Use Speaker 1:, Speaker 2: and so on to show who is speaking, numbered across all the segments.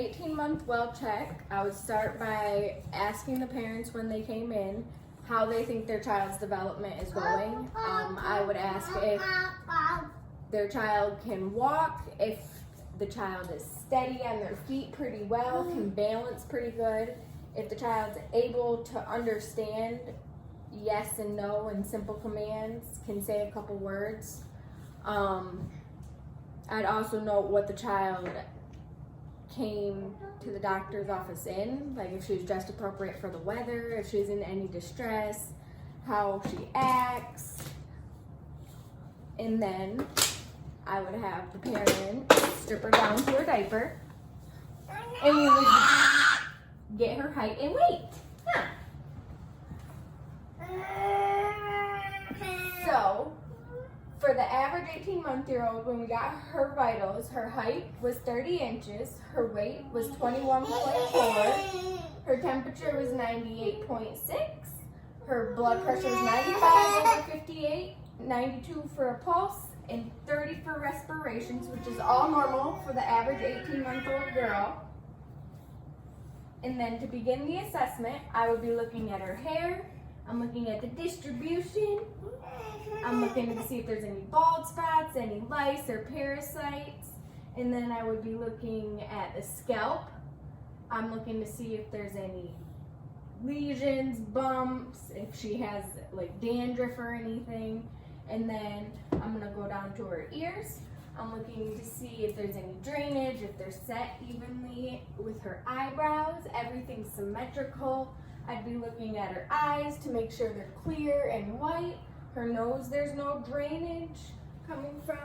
Speaker 1: 18-month well check, I would start by asking the parents when they came in how they think their child's development is going. I would ask if their child can walk, if the child is steady on their feet pretty well, can balance pretty good, if the child's able to understand yes and no and simple commands, can say a couple words. I'd also note what the child came to the doctor's office in, like if she was dressed appropriate for the weather, if she's in any distress, how she acts. And then I would have the parent strip her down to her diaper, and we would get her height and weight. So, for the average 18-month-old, when we got her vitals, her height was 30 inches, her weight was 21.4, her temperature was 98.6, her blood pressure was 95/58, 92 for a pulse, and 30 for respirations, which is all normal for the average 18-month-old girl. And then to begin the assessment, I would be looking at her hair, I'm looking at the distribution, I'm looking to see if there's any bald spots, any lice or parasites, and then I would be looking at the scalp. I'm looking to see if there's any lesions, bumps, if she has like dandruff or anything, and then I'm gonna go down to her ears. I'm looking to see if there's any drainage, if they're set evenly with her eyebrows, everything's symmetrical. I'd be looking at her eyes to make sure they're clear and white. Her nose, there's no drainage coming from.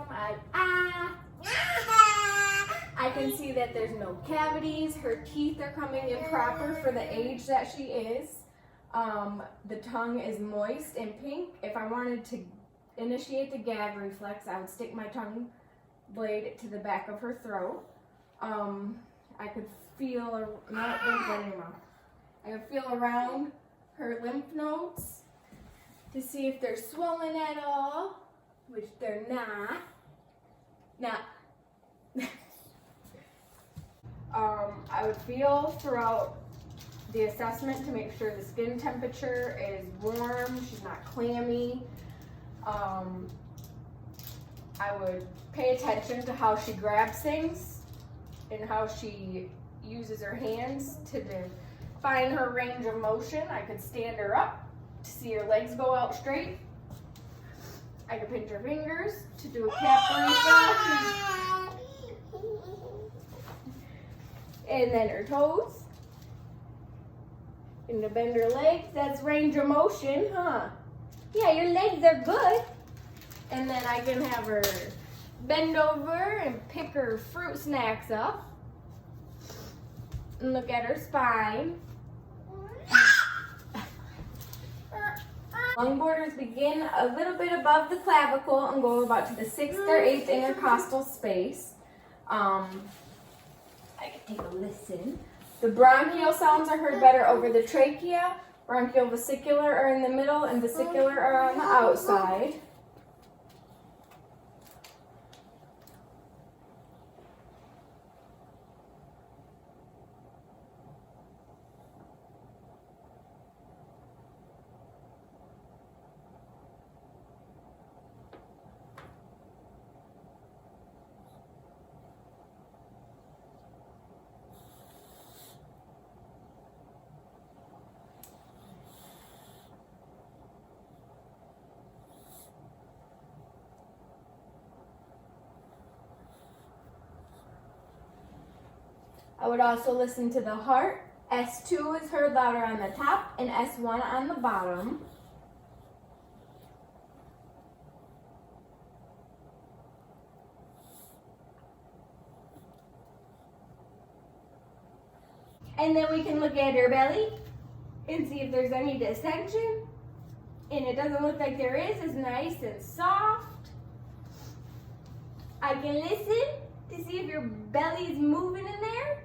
Speaker 1: I can see that there's no cavities. Her teeth are coming in proper for the age that she is. The tongue is moist and pink. If I wanted to initiate the gag reflex, I would stick my tongue blade to the back of her throat. I could feel, I could feel around her lymph nodes to see if they're swollen at all, which they're not. Now, I would feel throughout the assessment to make sure the skin temperature is warm, she's not clammy. I would pay attention to how she grabs things and how she uses her hands to define her range of motion. I could stand her up to see her legs go out straight. I could pinch her fingers to do a calf reflex. And then her toes. And to bend her legs, that's range of motion, huh? Yeah, your legs are good. And then I can have her bend over and pick her fruit snacks up. And look at her spine. Lung borders begin a little bit above the clavicle and go about to the 6th or 8th intercostal space. I can take a listen. The bronchial sounds are heard better over the trachea. Bronchial vesicular are in the middle and vesicular are on the outside. I would also listen to the heart. S2 is heard louder on the top and S1 on the bottom. And then we can look at her belly and see if there's any distension. And it doesn't look like there is. It's nice and soft. I can listen to see if your belly is moving in there.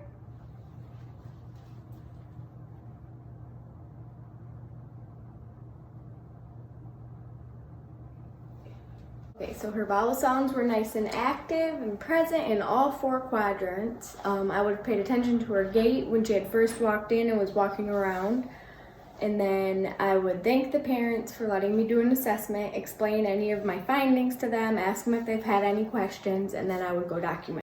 Speaker 1: Okay, so her vowel sounds were nice and active and present in all 4 quadrants. I would have paid attention to her gait when she had first walked in and was walking around. And then I would thank the parents for letting me do an assessment, explain any of my findings to them, ask them if they've had any questions, and then I would go document